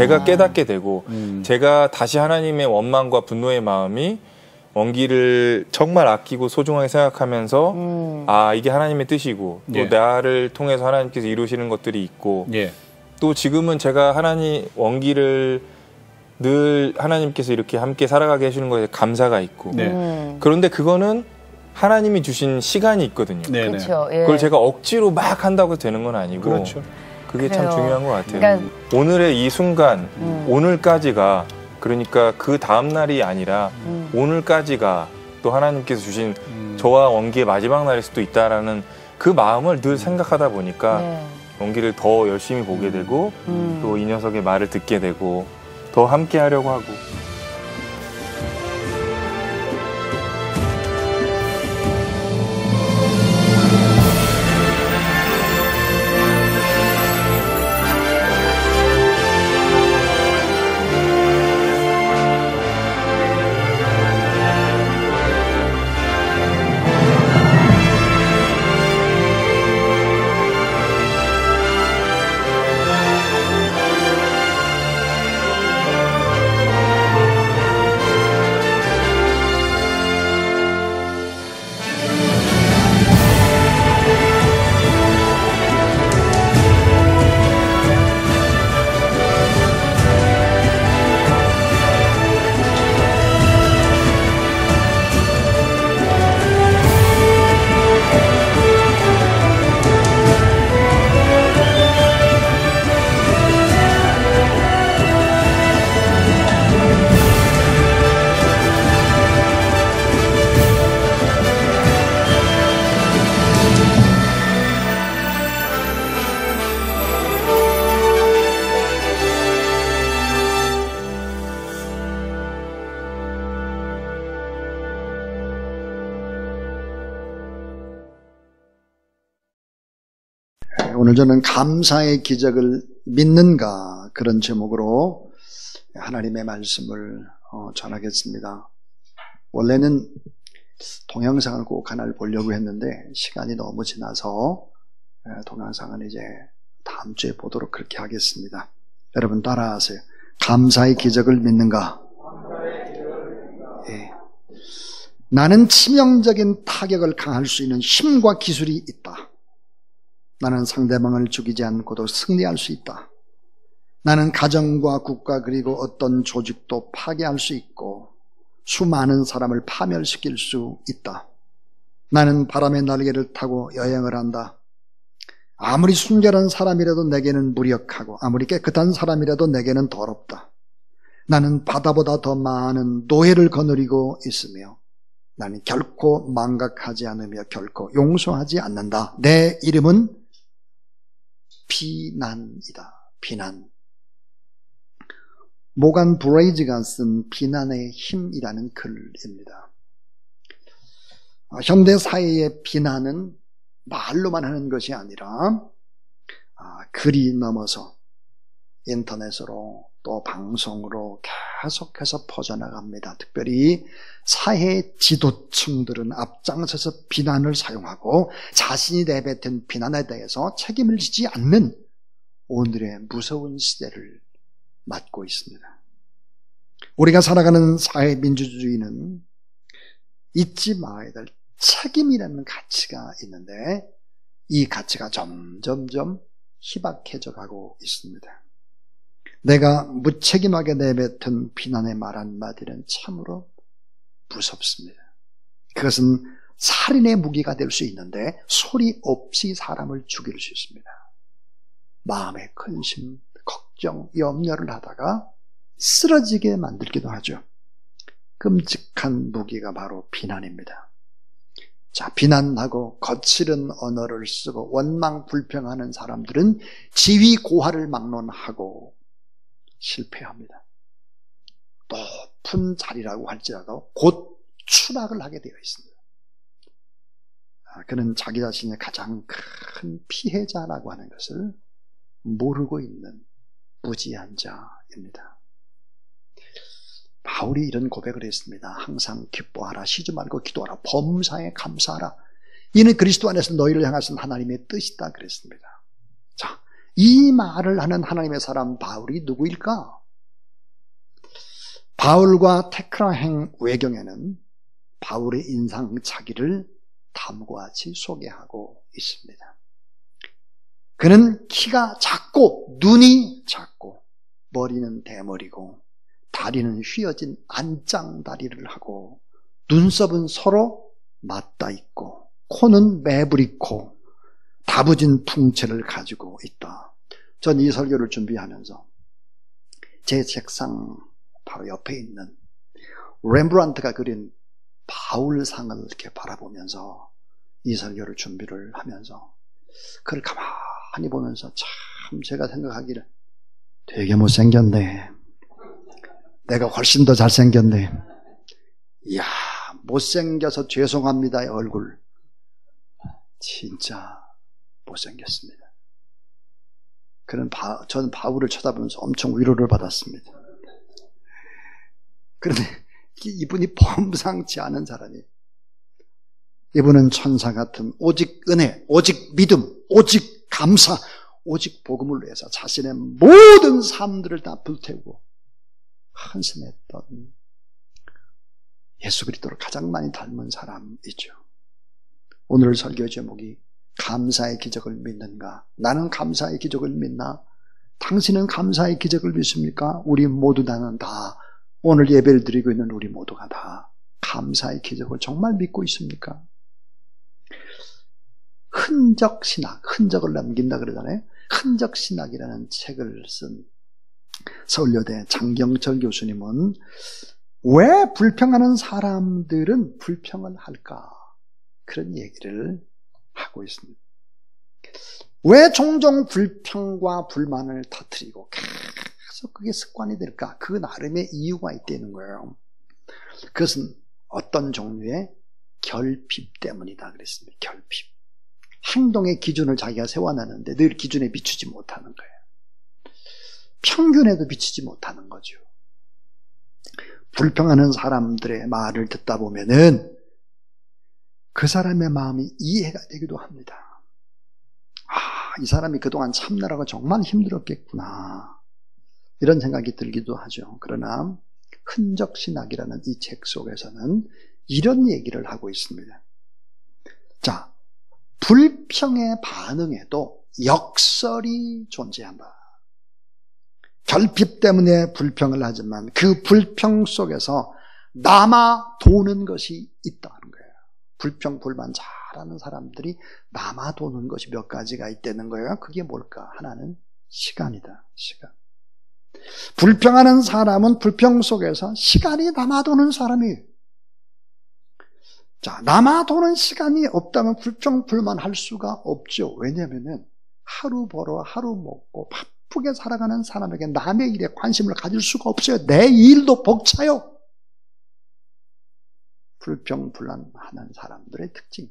제가 깨닫게 되고 제가 다시 하나님의 원망과 분노의 마음이 원기를 정말 아끼고 소중하게 생각하면서 아 이게 하나님의 뜻이고 또 예. 나를 통해서 하나님께서 이루시는 것들이 있고 예. 또 지금은 제가 원기를 늘 하나님께서 이렇게 함께 살아가게 해주는 것에 감사가 있고 네. 그런데 그거는 하나님이 주신 시간이 있거든요. 그렇죠. 예. 그걸 제가 억지로 막 한다고 되는 건 아니고 그렇죠. 그게 그래요. 참 중요한 것 같아요. 그러니까 오늘의 이 순간, 오늘까지가 그러니까 그 다음 날이 아니라 오늘까지가 또 하나님께서 주신 저와 원기의 마지막 날일 수도 있다라는 그 마음을 늘 생각하다 보니까 네. 원기를 더 열심히 보게 되고 또 이 녀석의 말을 듣게 되고 더 함께 하려고 하고. 오늘 저는 감사의 기적을 믿는가 그런 제목으로 하나님의 말씀을 전하겠습니다. 원래는 동영상을 꼭 하나를 보려고 했는데 시간이 너무 지나서 동영상은 이제 다음 주에 보도록 그렇게 하겠습니다. 여러분 따라하세요. 감사의 기적을 믿는가? 예. 나는 치명적인 타격을 강할 수 있는 힘과 기술이 있다. 나는 상대방을 죽이지 않고도 승리할 수 있다. 나는 가정과 국가 그리고 어떤 조직도 파괴할 수 있고 수많은 사람을 파멸시킬 수 있다. 나는 바람의 날개를 타고 여행을 한다. 아무리 순결한 사람이라도 내게는 무력하고 아무리 깨끗한 사람이라도 내게는 더럽다. 나는 바다보다 더 많은 노예를 거느리고 있으며 나는 결코 망각하지 않으며 결코 용서하지 않는다. 내 이름은 비난이다. 비난. 모간 브레이즈가 쓴 비난의 힘이라는 글입니다. 현대 사회의 비난은 말로만 하는 것이 아니라 글이 넘어서 인터넷으로 또 방송으로 계속해서 퍼져나갑니다. 특별히 사회 지도층들은 앞장서서 비난을 사용하고 자신이 내뱉은 비난에 대해서 책임을 지지 않는 오늘의 무서운 시대를 맞고 있습니다. 우리가 살아가는 사회 민주주의는 잊지 말아야 될 책임이라는 가치가 있는데 이 가치가 점점점 희박해져 가고 있습니다. 내가 무책임하게 내뱉은 비난의 말 한마디는 참으로 무섭습니다. 그것은 살인의 무기가 될 수 있는데 소리 없이 사람을 죽일 수 있습니다. 마음에 근심, 걱정, 염려를 하다가 쓰러지게 만들기도 하죠. 끔찍한 무기가 바로 비난입니다. 자, 비난하고 거칠은 언어를 쓰고 원망 불평하는 사람들은 지위 고하를 막론하고 실패합니다. 높은 자리라고 할지라도 곧 추락을 하게 되어 있습니다. 그는 자기 자신의 가장 큰 피해자라고 하는 것을 모르고 있는 무지한 자입니다. 바울이 이런 고백을 했습니다. 항상 기뻐하라, 쉬지 말고 기도하라, 범사에 감사하라. 이는 그리스도 안에서 너희를 향하신 하나님의 뜻이다 그랬습니다. 자, 이 말을 하는 하나님의 사람 바울이 누구일까? 바울과 테크라행 외경에는 바울의 인상착의를 다음과 같이 소개하고 있습니다. 그는 키가 작고 눈이 작고 머리는 대머리고 다리는 휘어진 안짱다리를 하고 눈썹은 서로 맞닿아 있고 코는 매부리코 다부진 풍채를 가지고 있다. 전 이 설교를 준비하면서 제 책상 바로 옆에 있는 렘브란트가 그린 바울상을 이렇게 바라보면서 이 설교를 준비를 하면서 그를 가만히 보면서 참 제가 생각하기를 되게 못생겼네. 내가 훨씬 더 잘생겼네. 이야, 못생겨서 죄송합니다의 얼굴. 진짜 못생겼습니다. 저는 바울을 쳐다보면서 엄청 위로를 받았습니다. 그런데 이분이 범상치 않은 사람이, 이분은 천사 같은 오직 은혜, 오직 믿음, 오직 감사, 오직 복음을 위해서 자신의 모든 삶들을 다 불태우고 헌신했던 예수 그리스도를 가장 많이 닮은 사람이죠. 오늘 설교 제목이 감사의 기적을 믿는가? 나는 감사의 기적을 믿나? 당신은 감사의 기적을 믿습니까? 우리 모두 다는 다 오늘 예배를 드리고 있는 우리 모두가 다 감사의 기적을 정말 믿고 있습니까? 흔적신학, 흔적을 남긴다 그러잖아요. 흔적신학이라는 책을 쓴 서울여대 장경철 교수님은 왜 불평하는 사람들은 불평을 할까? 그런 얘기를 하고 있습니다. 왜 종종 불평과 불만을 터뜨리고 계속 그게 습관이 될까? 그 나름의 이유가 있다는 거예요. 그것은 어떤 종류의 결핍 때문이다 그랬습니다. 결핍. 행동의 기준을 자기가 세워놨는데 늘 기준에 미치지 못하는 거예요. 평균에도 미치지 못하는 거죠. 불평하는 사람들의 말을 듣다 보면은 그 사람의 마음이 이해가 되기도 합니다. 이 사람이 그동안 참느라고 정말 힘들었겠구나. 이런 생각이 들기도 하죠. 그러나 흔적신학이라는 이 책 속에서는 이런 얘기를 하고 있습니다. 자, 불평의 반응에도 역설이 존재한다. 결핍 때문에 불평을 하지만 그 불평 속에서 남아 도는 것이 있다는 거예요. 불평, 불만 잘하는 사람들이 남아 도는 것이 몇 가지가 있다는 거예요. 그게 뭘까? 하나는 시간이다. 시간. 불평하는 사람은 불평 속에서 시간이 남아 도는 사람이에요. 자, 남아 도는 시간이 없다면 불평, 불만할 수가 없죠. 왜냐하면 하루 벌어 하루 먹고 바쁘게 살아가는 사람에게 남의 일에 관심을 가질 수가 없어요. 내 일도 벅차요. 불평, 불만하는 사람들의 특징,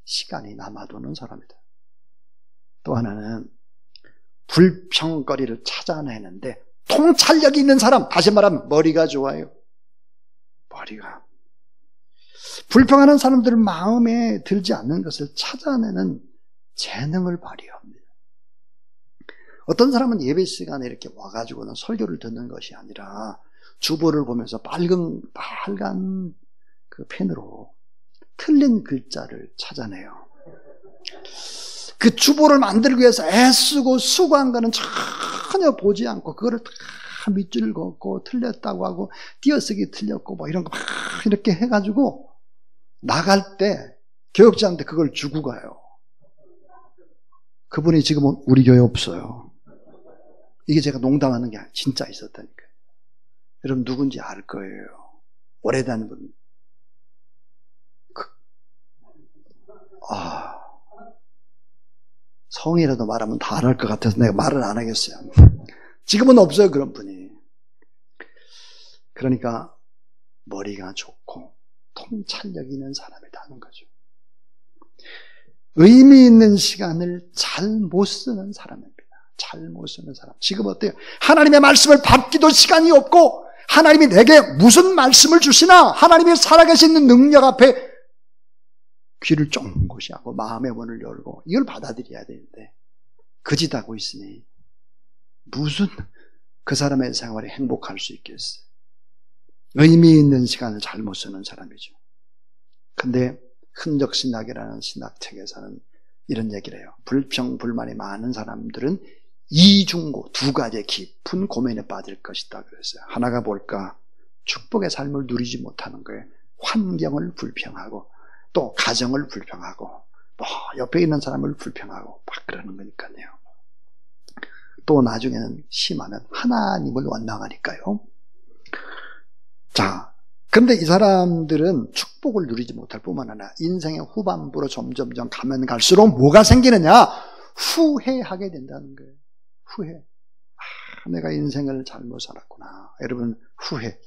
시간이 남아도는 사람이다. 또 하나는 불평거리를 찾아내는데 통찰력이 있는 사람, 다시 말하면 머리가 좋아요. 머리가. 불평하는 사람들 마음에 들지 않는 것을 찾아내는 재능을 발휘합니다. 어떤 사람은 예배 시간에 이렇게 와가지고는 설교를 듣는 것이 아니라 주보를 보면서 빨간 그 펜으로 틀린 글자를 찾아내요. 그 주보를 만들기 위해서 애쓰고 수고한 거는 전혀 보지 않고 그거를 다 밑줄 긋고 틀렸다고 하고 띄어쓰기 틀렸고 뭐 이런 거 막 이렇게 해가지고 나갈 때 교역자한테 그걸 주고 가요. 그분이 지금은 우리 교회 없어요. 이게 제가 농담하는 게 아니라 진짜 있었다니까요. 여러분 누군지 알 거예요. 오래된 분. 성이라도 말하면 다 안 할 것 같아서 내가 말을 안 하겠어요. 지금은 없어요, 그런 분이. 그러니까 머리가 좋고 통찰력 있는 사람이라는 거죠. 의미 있는 시간을 잘 못 쓰는 사람입니다. 잘 못 쓰는 사람. 지금 어때요? 하나님의 말씀을 받기도 시간이 없고 하나님이 내게 무슨 말씀을 주시나 하나님이 살아계시는 능력 앞에 귀를 쫑긋이 하고 마음의 문을 열고 이걸 받아들여야 되는데 거짓하고 있으니 무슨 그 사람의 생활이 행복할 수 있겠어요? 의미 있는 시간을 잘못 쓰는 사람이죠. 근데 흔적신학이라는 신학책에서는 이런 얘기를 해요. 불평불만이 많은 사람들은 이중고, 두 가지의 깊은 고민에 빠질 것이다 그랬어요. 하나가 뭘까? 축복의 삶을 누리지 못하는 거예요. 환경을 불평하고 또 가정을 불평하고 또 옆에 있는 사람을 불평하고 막 그러는 거니까요. 또 나중에는 심하면 하나님을 원망하니까요. 자, 그런데 이 사람들은 축복을 누리지 못할 뿐만 아니라 인생의 후반부로 점점점 가면 갈수록 뭐가 생기느냐? 후회하게 된다는 거예요. 후회. 내가 인생을 잘못 살았구나. 여러분, 후회.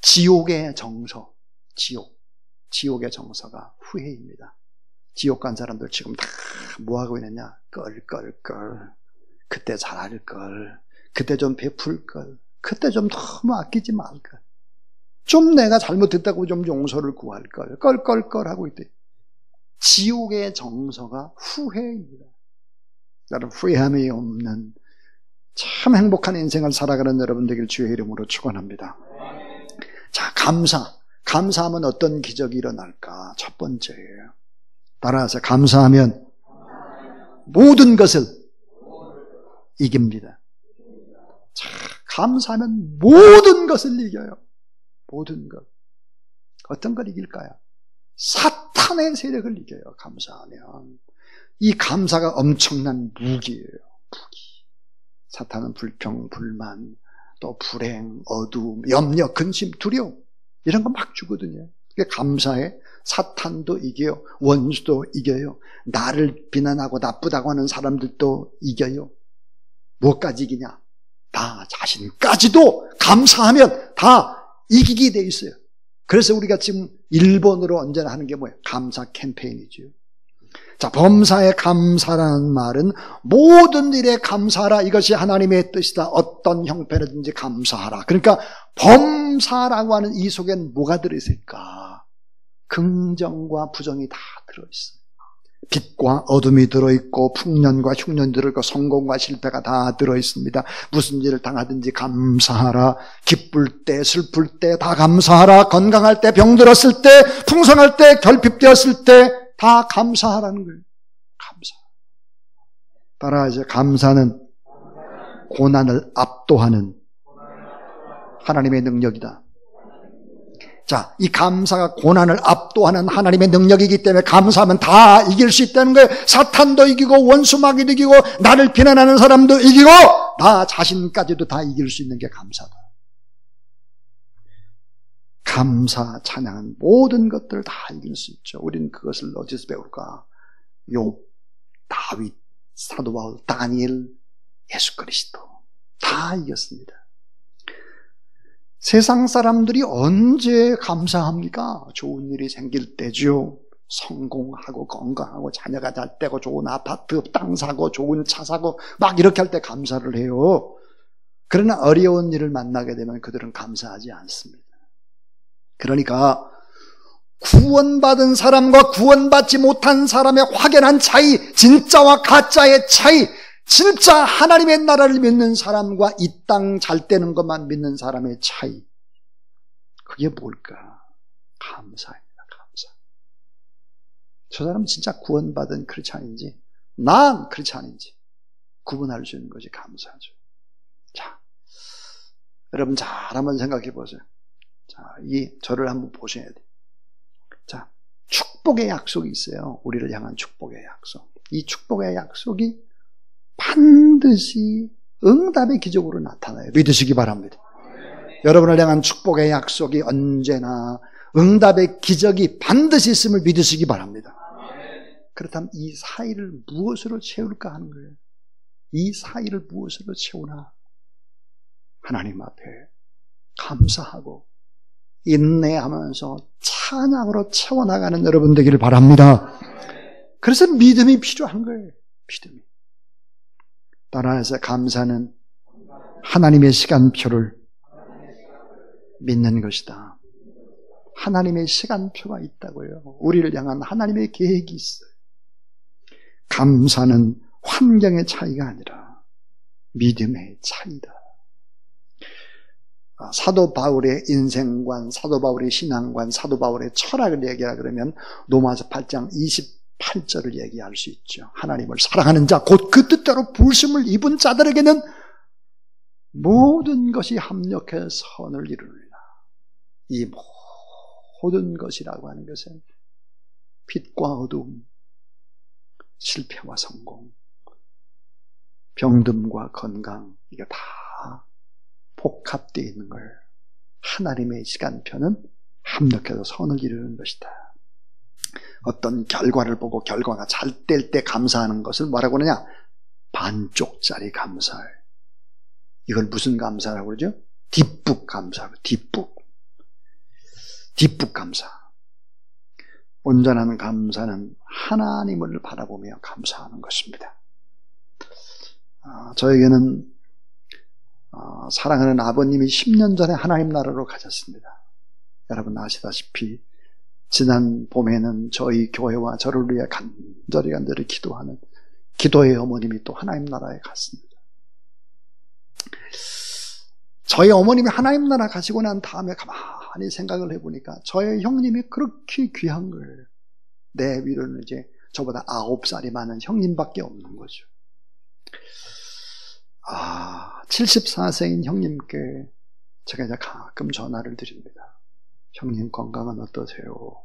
지옥의 정서. 지옥의 정서가 후회입니다. 지옥 간 사람들 지금 다 뭐하고 있느냐? 껄껄껄. 그때 잘할걸. 그때 좀 베풀걸. 그때 좀 너무 아끼지 말걸. 좀 내가 잘못했다고 좀 용서를 구할걸. 껄껄껄 하고 있대. 지옥의 정서가 후회입니다. 여러분, 후회함이 없는 참 행복한 인생을 살아가는 여러분 되길 주의 이름으로 축원합니다. 자, 감사하면 어떤 기적이 일어날까? 첫 번째예요. 따라서 감사하면 모든 것을 이깁니다. 자, 감사하면 모든 것을 이겨요. 모든 것. 어떤 걸 이길까요? 사탄의 세력을 이겨요. 감사하면. 이 감사가 엄청난 무기예요. 무기. 사탄은 불평, 불만, 또 불행, 어두움, 염려, 근심, 두려움 이런 거 막 주거든요. 감사해. 사탄도 이겨요. 원수도 이겨요. 나를 비난하고 나쁘다고 하는 사람들도 이겨요. 뭐까지 이기냐? 나 자신까지도 감사하면 다 이기게 돼 있어요. 그래서 우리가 지금 일본으로 언제나 하는 게 뭐예요? 감사 캠페인이죠. 자, 범사에 감사라는 말은 모든 일에 감사하라. 이것이 하나님의 뜻이다. 어떤 형편이든지 감사하라. 그러니까 범사라고 하는 이 속엔 뭐가 들어있을까? 긍정과 부정이 다 들어있어요. 빛과 어둠이 들어있고 풍년과 흉년이 들어있고 성공과 실패가 다 들어있습니다. 무슨 일을 당하든지 감사하라. 기쁠 때 슬플 때 다 감사하라. 건강할 때 병들었을 때 풍성할 때 결핍되었을 때 다 감사하라는 거예요. 감사. 따라서 감사는 고난을 압도하는 하나님의 능력이다. 자, 이 감사가 고난을 압도하는 하나님의 능력이기 때문에 감사하면 다 이길 수 있다는 거예요. 사탄도 이기고 원수마귀도 이기고 나를 비난하는 사람도 이기고 나 자신까지도 다 이길 수 있는 게 감사다. 감사, 찬양은 모든 것들을 다 이길 수 있죠. 우리는 그것을 어디서 배울까? 욥, 다윗, 사도 바울, 다니엘, 예수 그리스도 다 이겼습니다. 세상 사람들이 언제 감사합니까? 좋은 일이 생길 때죠. 성공하고 건강하고 자녀가 잘 되고 좋은 아파트, 땅 사고 좋은 차 사고 막 이렇게 할 때 감사를 해요. 그러나 어려운 일을 만나게 되면 그들은 감사하지 않습니다. 그러니까 구원받은 사람과 구원받지 못한 사람의 확연한 차이, 진짜와 가짜의 차이, 진짜 하나님의 나라를 믿는 사람과 이 땅 잘 되는 것만 믿는 사람의 차이. 그게 뭘까? 감사입니다. 감사. 저 사람은 진짜 구원받은 크리스찬인지 난 크리스찬인지 구분할 수 있는 것이 감사죠. 자, 여러분 잘 한번 생각해 보세요. 자, 저를 한번 보셔야 돼요. 자, 축복의 약속이 있어요. 우리를 향한 축복의 약속. 이 축복의 약속이 반드시 응답의 기적으로 나타나요. 믿으시기 바랍니다. 여러분을 향한 축복의 약속이 언제나 응답의 기적이 반드시 있음을 믿으시기 바랍니다. 그렇다면 이 사이를 무엇으로 채울까 하는 거예요. 이 사이를 무엇으로 채우나? 하나님 앞에 감사하고 인내하면서 찬양으로 채워나가는 여러분 되기를 바랍니다. 그래서 믿음이 필요한 거예요. 믿음이. 따라서 감사는 하나님의 시간표를 믿는 것이다. 하나님의 시간표가 있다고요. 우리를 향한 하나님의 계획이 있어요. 감사는 환경의 차이가 아니라 믿음의 차이다. 사도 바울의 인생관, 사도 바울의 신앙관, 사도 바울의 철학을 얘기하라 그러면 로마서 8장 28절을 얘기할 수 있죠. 하나님을 사랑하는 자, 곧 그 뜻대로 부르심을 입은 자들에게는 모든 것이 합력해 선을 이루느니라. 이 모든 것이라고 하는 것은 빛과 어둠, 실패와 성공, 병듦과 건강, 이게 다 복합되어 있는 걸 하나님의 시간표는 합력해서 선을 이루는 것이다. 어떤 결과를 보고 결과가 잘 될 때 감사하는 것을 뭐라고 하느냐? 반쪽짜리 감사. 이걸 무슨 감사라고 그러죠? 뒷북 감사. 뒷북 감사. 온전한 감사는 하나님을 바라보며 감사하는 것입니다. 저에게는 사랑하는 아버님이 10년 전에 하나님 나라로 가셨습니다. 여러분 아시다시피 지난 봄에는 저희 교회와 저를 위해 간절히 기도하는 기도의 어머님이 또 하나님 나라에 갔습니다. 저희 어머님이 하나님 나라 가시고 난 다음에 가만히 생각을 해보니까 저의 형님이 그렇게 귀한 거예요. 내 위로는 이제 저보다 9살이 많은 형님밖에 없는 거죠. 74세인 형님께 제가 이제 가끔 전화를 드립니다. 형님 건강은 어떠세요?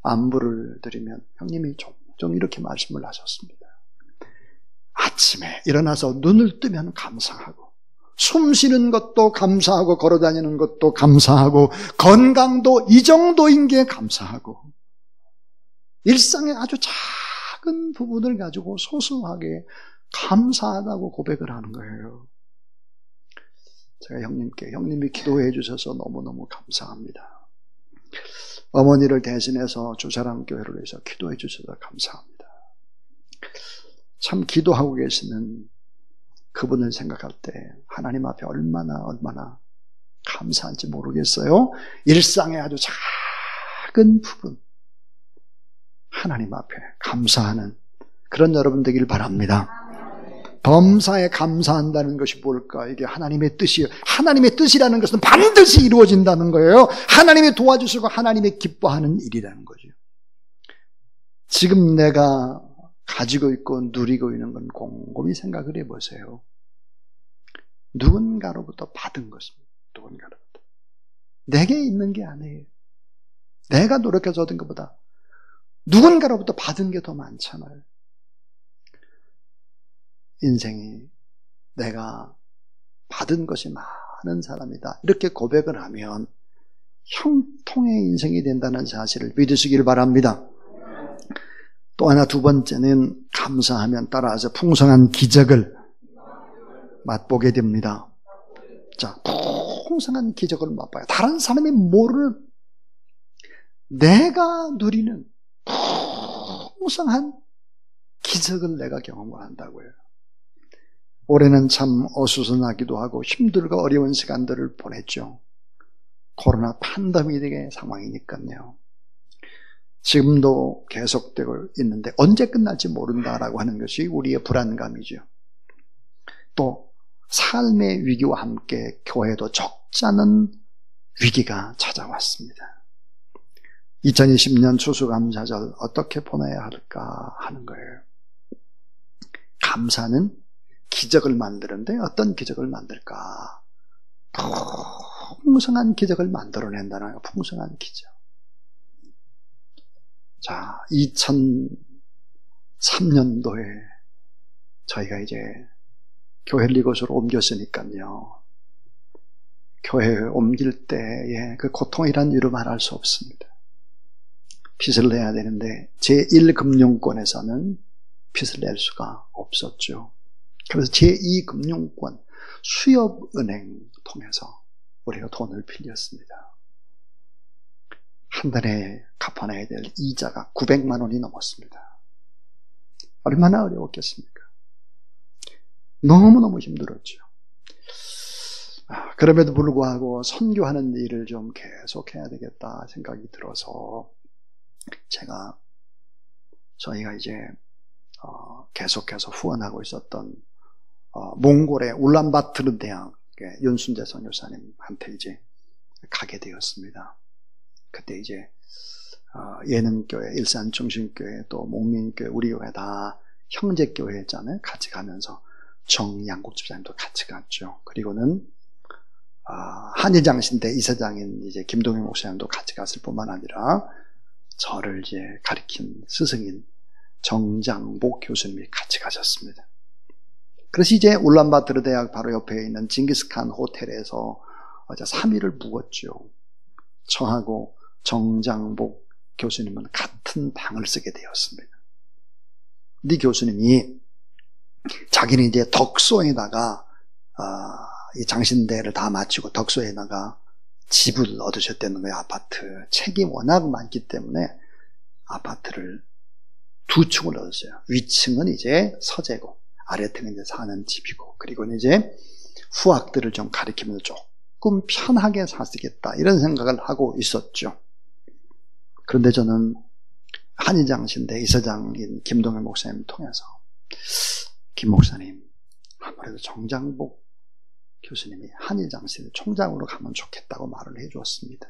안부를 드리면 형님이 종종 이렇게 말씀을 하셨습니다. 아침에 일어나서 눈을 뜨면 감사하고, 숨 쉬는 것도 감사하고, 걸어다니는 것도 감사하고, 건강도 이 정도인 게 감사하고, 일상의 아주 작은 부분을 가지고 소소하게 감사하다고 고백을 하는 거예요. 제가 형님이 기도해 주셔서 너무너무 감사합니다. 어머니를 대신해서 주사랑교회를 위해서 기도해 주셔서 감사합니다. 참 기도하고 계시는 그분을 생각할 때 하나님 앞에 얼마나 감사한지 모르겠어요. 일상의 아주 작은 부분 하나님 앞에 감사하는 그런 여러분 되길 바랍니다. 범사에 감사한다는 것이 뭘까? 이게 하나님의 뜻이에요. 하나님의 뜻이라는 것은 반드시 이루어진다는 거예요. 하나님이 도와주시고 하나님이 기뻐하는 일이라는 거죠. 지금 내가 가지고 있고 누리고 있는 건 곰곰이 생각을 해보세요. 누군가로부터 받은 것입니다. 누군가로부터. 내게 있는 게 아니에요. 내가 노력해서 얻은 것보다 누군가로부터 받은 게 더 많잖아요. 인생이 내가 받은 것이 많은 사람이다. 이렇게 고백을 하면 형통의 인생이 된다는 사실을 믿으시길 바랍니다. 또 하나 두 번째는 감사하면 따라서 풍성한 기적을 맛보게 됩니다. 자, 풍성한 기적을 맛봐요. 다른 사람이 모르는 내가 누리는 풍성한 기적을 내가 경험을 한다고요. 올해는 참 어수선하기도 하고 힘들고 어려운 시간들을 보냈죠. 코로나 팬데믹의 상황이니까요. 지금도 계속되고 있는데 언제 끝날지 모른다라고 하는 것이 우리의 불안감이죠. 또 삶의 위기와 함께 교회도 적지 않은 위기가 찾아왔습니다. 2020년 추수감사절 어떻게 보내야 할까 하는 거예요. 감사는 기적을 만드는데 어떤 기적을 만들까? 풍성한 기적을 만들어낸다는 거예요. 풍성한 기적. 자, 2003년도에 저희가 이제 교회를 이곳으로 옮겼으니까요. 교회에 옮길 때의 그 고통이란 이루 말할 수 없습니다. 빚을 내야 되는데 제1금융권에서는 빚을 낼 수가 없었죠. 그래서 제2금융권 수협은행 통해서 우리가 돈을 빌렸습니다. 한 달에 갚아내야 될 이자가 900만 원이 넘었습니다. 얼마나 어려웠겠습니까? 너무너무 힘들었죠. 그럼에도 불구하고 선교하는 일을 좀 계속해야 되겠다 생각이 들어서 저희가 이제 계속해서 후원하고 있었던 몽골의 울란바토르 대학의 윤순재 선교사님한테 이제 가게 되었습니다. 그때 이제 예능교회, 일산중심교회, 또 목민교회, 우리 교회 다 형제교회잖아요. 같이 가면서 정양국 집사님도 같이 갔죠. 그리고는 한의장신대 이사장인 이제 김동영 목사님도 같이 갔을 뿐만 아니라 저를 이제 가르친 스승인 정장복 교수님이 같이 가셨습니다. 그래서 이제 울란바토르 대학 바로 옆에 있는 징기스칸 호텔에서 3일을 묵었죠. 저하고 정장복 교수님은 같은 방을 쓰게 되었습니다. 이 교수님이 자기는 이제 덕소에다가 이 장신대를 다 마치고 덕소에다가 집을 얻으셨다는 거예요. 아파트. 책이 워낙 많기 때문에 아파트를 2층을 얻었어요. 위층은 이제 서재고 아래층은 이제 사는 집이고, 그리고는 이제 후학들을 좀 가르치면서 조금 편하게 사시겠다 이런 생각을 하고 있었죠. 그런데 저는 한의장신대 이사장인 김동현 목사님 통해서 김 목사님, 아무래도 정장복 교수님이 한의장신대 총장으로 가면 좋겠다고 말을 해주었습니다.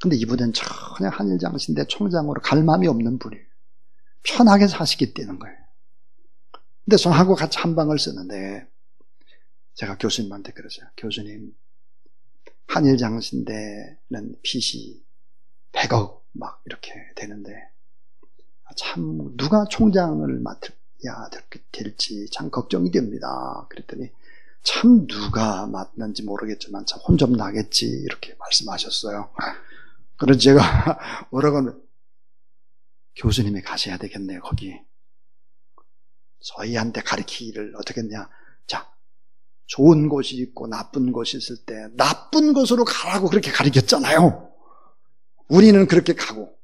근데 이분은 전혀 한의장신대 총장으로 갈 마음이 없는 분이에요. 편하게 사시겠다는 거예요. 근데 저하고 같이 한 방을 쓰는데 제가 교수님한테 그러세요. 교수님, 한일장신대는 빚이 100억 막 이렇게 되는데 참 누가 총장을 맡아야 될지 참 걱정이 됩니다. 그랬더니 참 누가 맡는지 모르겠지만 참 혼 좀 나겠지 이렇게 말씀하셨어요. 그래서 제가 뭐라고 하면 교수님이 가셔야 되겠네요. 거기 저희한테 가르치기를 어떻게 했냐. 자, 좋은 곳이 있고 나쁜 곳이 있을 때 나쁜 곳으로 가라고 그렇게 가르쳤잖아요. 우리는 그렇게 가고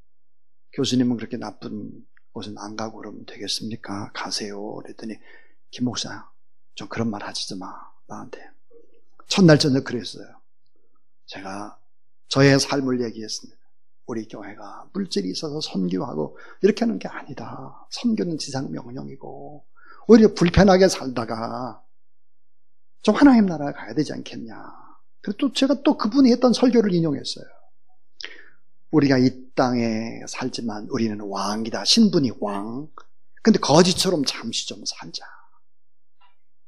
교수님은 그렇게 나쁜 곳은 안 가고 그러면 되겠습니까? 가세요. 그랬더니 김 목사 좀 그런 말 하지 마 나한테. 첫날 저녁 그랬어요. 제가 저의 삶을 얘기했습니다. 우리 교회가 물질이 있어서 선교하고 이렇게 하는 게 아니다. 선교는 지상 명령이고 오히려 불편하게 살다가 좀 하나님 나라에 가야 되지 않겠냐. 그래서 또 제가 또 그분이 했던 설교를 인용했어요. 우리가 이 땅에 살지만 우리는 왕이다. 신분이 왕. 근데 거지처럼 잠시 좀 살자.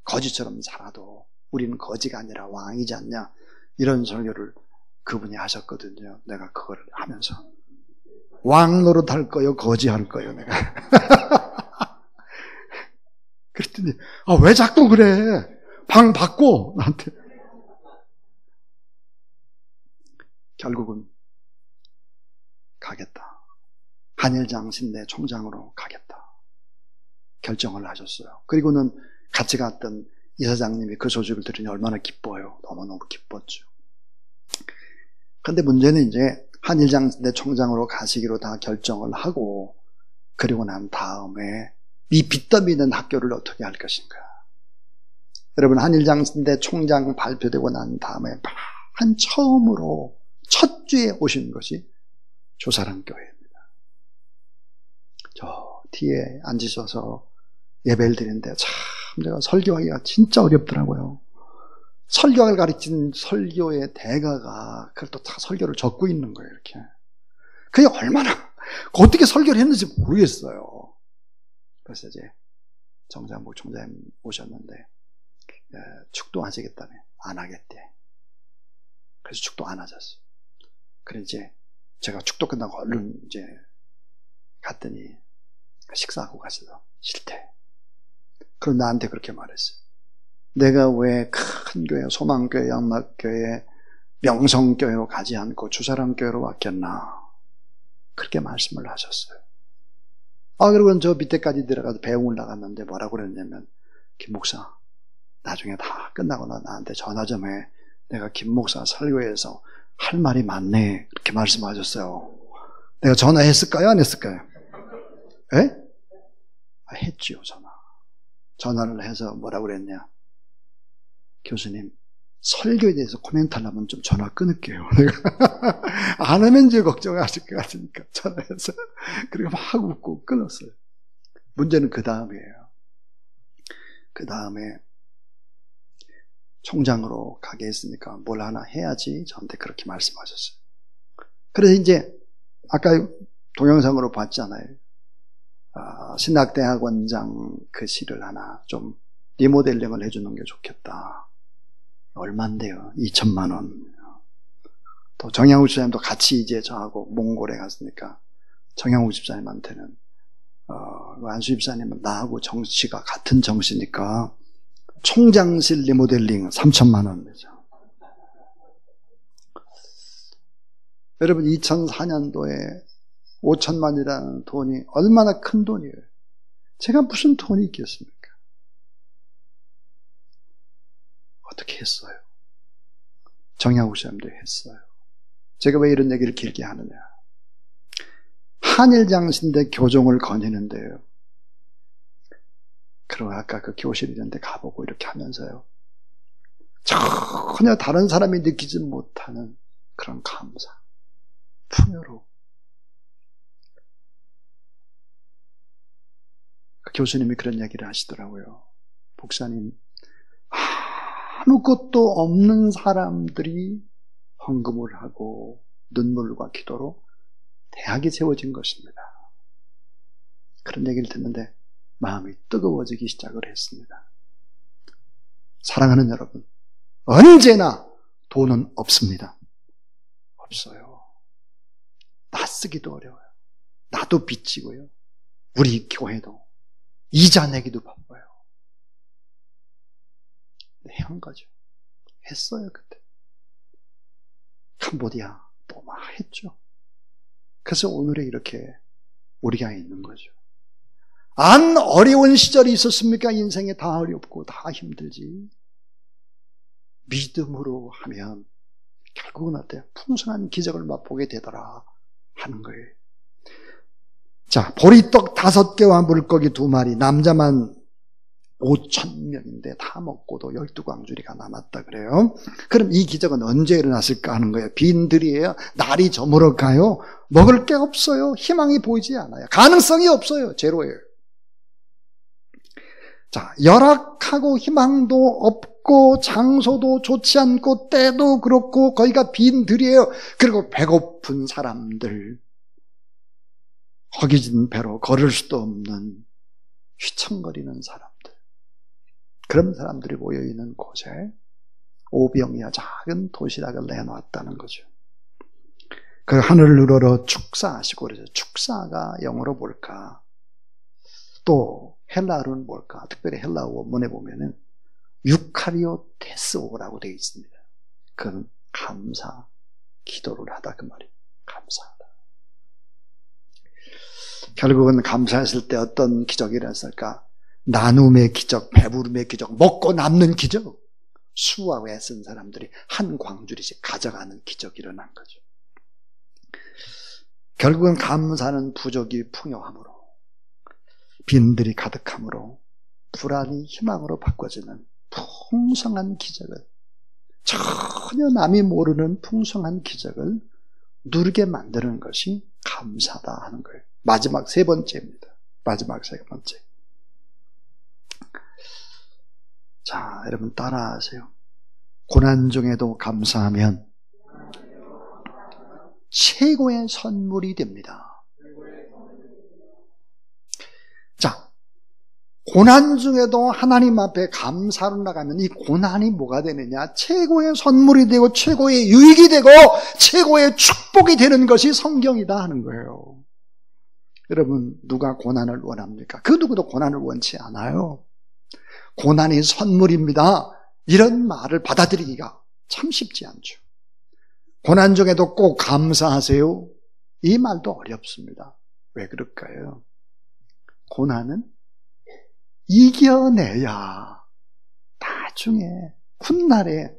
거지처럼 살아도 우리는 거지가 아니라 왕이지 않냐. 이런 설교를 그분이 하셨거든요. 내가 그걸 하면서 왕 노릇할 거요, 거지 할 거요, 내가. 그랬더니 왜 자꾸 그래? 방 바꿔 나한테. 결국은 가겠다. 한일장신대 총장으로 가겠다. 결정을 하셨어요. 그리고는 같이 갔던 이사장님이 그 소식을 들으니 얼마나 기뻐요. 너무너무 기뻤죠. 근데 문제는 이제 한일장신대 총장으로 가시기로 다 결정을 하고 그리고 난 다음에 이 빚더미 있는 학교를 어떻게 할 것인가. 여러분, 한일장신대 총장 발표되고 난 다음에 한 처음으로 첫 주에 오신 것이 조사람 교회입니다. 저 뒤에 앉으셔서 예배를 드리는데 참 제가 설교하기가 진짜 어렵더라고요. 설교를 가르친 설교의 대가가 그걸 또 다 설교를 적고 있는 거예요. 이렇게. 그게 얼마나 어떻게 설교를 했는지 모르겠어요. 그래서 이제 정장복 총장님 오셨는데 축도하시겠다며 안 하겠대. 그래서 축도 안 하셨어요. 그래서 이제 제가 축도 끝나고 얼른 이제 갔더니 식사하고 가셔서 싫대. 그럼 나한테 그렇게 말했어요. 내가 왜 큰 교회, 소망교회, 양막교회, 명성교회로 가지 않고 주사람교회로 왔겠나. 그렇게 말씀을 하셨어요. 그리고 저 밑에까지 들어가서 배웅을 나갔는데 뭐라고 그랬냐면, 김 목사, 나중에 다 끝나고 나한테 전화 좀 해. 내가 김 목사 설교에서 할 말이 많네. 그렇게 말씀하셨어요. 내가 전화했을까요? 안 했을까요? 예? 했지요, 전화. 전화를 해서 뭐라고 그랬냐. 교수님, 설교에 대해서 코멘트 하려면 좀 전화 끊을게요. 내가 안 하면 이제 걱정하실 것 같으니까 전화해서. 그리고 막 웃고 끊었어요. 문제는 그 다음이에요. 그 다음에 총장으로 가게 했으니까 뭘 하나 해야지 저한테 그렇게 말씀하셨어요. 그래서 이제 아까 동영상으로 봤잖아요. 신학대학원장 그 시를 하나 좀 리모델링을 해주는 게 좋겠다. 얼만데요? 2천만 원. 또 정양욱 집사님도 같이 이제 저하고 몽골에 갔으니까 정양욱 집사님한테는 안수 집사님은 나하고 정씨가 같은 정씨니까 총장실 리모델링 3천만 원이죠. 여러분 2004년도에 5천만이라는 돈이 얼마나 큰 돈이에요. 제가 무슨 돈이 있겠습니까? 어떻게 했어요? 정양욱 집사님도 했어요. 제가 왜 이런 얘기를 길게 하느냐. 한일장신대 교종을 거니는데요. 그리고 아까 그 교실 이런 데 가보고 이렇게 하면서요. 전혀 다른 사람이 느끼지 못하는 그런 감사, 풍요로. 그 교수님이 그런 얘기를 하시더라고요. 목사님, 아무것도 없는 사람들이 헌금을 하고 눈물과 기도로 대학이 세워진 것입니다. 그런 얘기를 듣는데 마음이 뜨거워지기 시작을 했습니다. 사랑하는 여러분, 언제나 돈은 없습니다. 없어요. 나 쓰기도 어려워요. 나도 빚지고요. 우리 교회도 이자 내기도 바빠요. 한 거죠. 했어요 그때. 캄보디아 또 막 했죠. 그래서 오늘에 이렇게 우리가 있는 거죠. 안 어려운 시절이 있었습니까? 인생에 다 어렵고 다 힘들지. 믿음으로 하면 결국은 어때요? 풍성한 기적을 맛보게 되더라 하는 거예요. 자, 보리떡 5개와 물고기 2마리, 남자만 5,000명인데 다 먹고도 12광주리가 남았다 그래요. 그럼 이 기적은 언제 일어났을까 하는 거예요. 빈들이에요. 날이 저물어 가요. 먹을 게 없어요. 희망이 보이지 않아요. 가능성이 없어요. 제로예요. 자, 열악하고 희망도 없고 장소도 좋지 않고 때도 그렇고 거기가 빈들이에요. 그리고 배고픈 사람들, 허기진 배로 걸을 수도 없는 휘청거리는 사람들, 그런 사람들이 모여있는 곳에 오병이와 작은 도시락을 내놓았다는 거죠. 그 하늘을 우러러 축사하시고, 그래서 축사가 영어로 뭘까? 또 헬라어는 뭘까? 특별히 헬라어 원문에 보면은 유카리오테스오라고 되어 있습니다. 그건 감사, 기도를 하다 그 말이에요. 감사하다. 결국은 감사했을 때 어떤 기적이 일어났을까? 나눔의 기적, 배부름의 기적, 먹고 남는 기적. 수와 애쓴 사람들이 한 광주리씩 가져가는 기적이 일어난 거죠. 결국은 감사는 부족이 풍요함으로, 빈들이 가득함으로, 불안이 희망으로 바꿔지는 풍성한 기적을, 전혀 남이 모르는 풍성한 기적을 누리게 만드는 것이 감사다 하는 거예요. 마지막 3번째입니다. 마지막 3번째. 자, 여러분 따라하세요. 고난 중에도 감사하면 최고의 선물이 됩니다. 자, 고난 중에도 하나님 앞에 감사로 나가면 이 고난이 뭐가 되느냐? 최고의 선물이 되고 최고의 유익이 되고 최고의 축복이 되는 것이 성경이다 하는 거예요. 여러분, 누가 고난을 원합니까? 그 누구도 고난을 원치 않아요. 고난이 선물입니다. 이런 말을 받아들이기가 참 쉽지 않죠. 고난 중에도 꼭 감사하세요. 이 말도 어렵습니다. 왜 그럴까요? 고난은 이겨내야 나중에 훗날에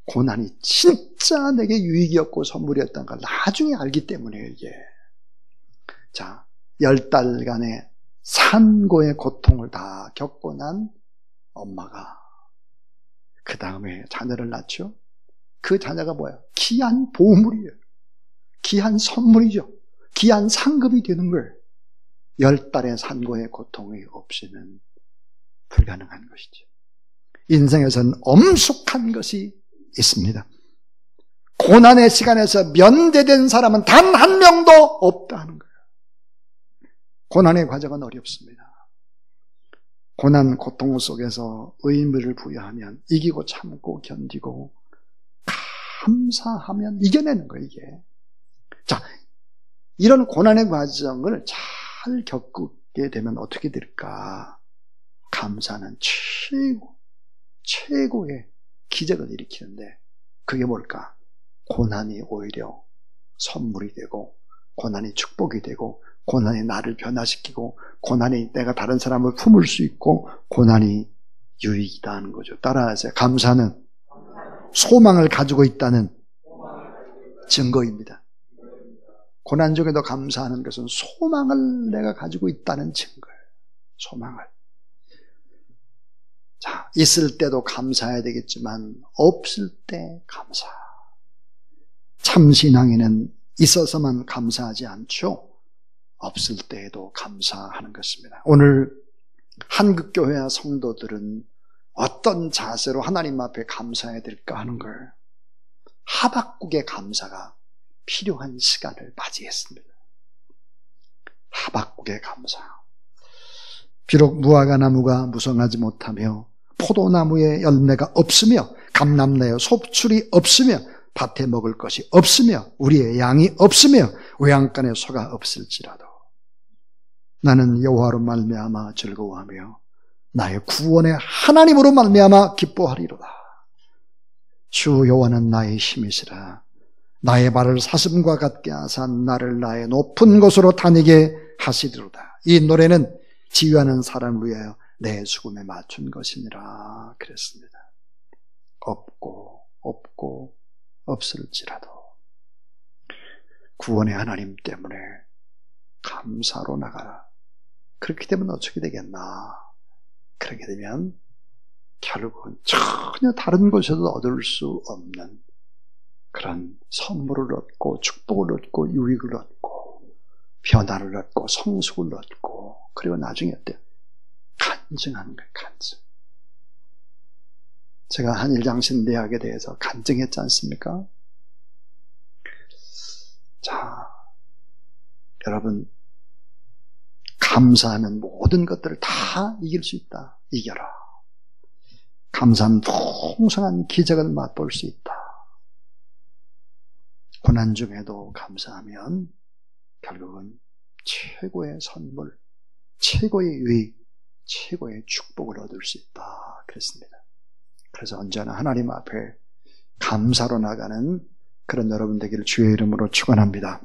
고난이 진짜 내게 유익이었고 선물이었던 걸 나중에 알기 때문에 이게. 자, 10달간의 산고의 고통을 다 겪고 난 엄마가 그 다음에 자녀를 낳죠. 그 자녀가 뭐야? 귀한 보물이에요. 귀한 선물이죠. 귀한 상급이 되는 거예요. 10달의 산고의 고통이 없이는 불가능한 것이죠. 인생에서는 엄숙한 것이 있습니다. 고난의 시간에서 면제된 사람은 단 한 명도 없다는 거예요. 고난의 과정은 어렵습니다. 고난, 고통 속에서 의미를 부여하면 이기고 참고 견디고 감사하면 이겨내는 거예요, 이게. 자, 이런 고난의 과정을 잘 겪게 되면 어떻게 될까? 감사는 최고의 기적을 일으키는데 그게 뭘까? 고난이 오히려 선물이 되고 고난이 축복이 되고 고난이 나를 변화시키고 고난이 내가 다른 사람을 품을 수 있고 고난이 유익이다 하는 거죠. 따라하세요. 감사는 소망을 가지고 있다는 증거입니다. 고난 중에도 감사하는 것은 소망을 내가 가지고 있다는 증거예요. 소망을. 자, 있을 때도 감사해야 되겠지만 없을 때 감사. 참신앙에는 있어서만 감사하지 않죠. 없을 때에도 감사하는 것입니다. 오늘 한국교회와 성도들은 어떤 자세로 하나님 앞에 감사해야 될까 하는 걸 하박국의 감사가 필요한 시간을 맞이했습니다. 하박국의 감사. 비록 무화과 나무가 무성하지 못하며 포도나무에 열매가 없으며 감람나에 소출이 없으며 밭에 먹을 것이 없으며 우리의 양이 없으며 외양간에 소가 없을지라도 나는 여호와로 말미암아 즐거워하며 나의 구원의 하나님으로 말미암아 기뻐하리로다. 주 여호와는 나의 힘이시라. 나의 발을 사슴과 같게 하사 나를 나의 높은 곳으로 다니게 하시리로다. 이 노래는 지휘하는 사람을 위하여 내 수금에 맞춘 것이니라 그랬습니다. 없고 없을지라도 구원의 하나님 때문에 감사로 나가라. 그렇게 되면 어떻게 되겠나? 그렇게 되면 결국은 전혀 다른 곳에서 얻을 수 없는 그런 선물을 얻고 축복을 얻고 유익을 얻고 변화를 얻고 성숙을 얻고 그리고 나중에 어때요? 간증하는 거예요. 간증. 제가 한일장신대학에 대해서 간증했지 않습니까? 자, 여러분 감사하면 모든 것들을 다 이길 수 있다. 이겨라. 감사하면 풍성한 기적을 맛볼 수 있다. 고난 중에도 감사하면 결국은 최고의 선물, 최고의 유익, 최고의 축복을 얻을 수 있다. 그랬습니다. 그래서 언제나 하나님 앞에 감사로 나가는 그런 여러분 되기를 주의 이름으로 축원합니다.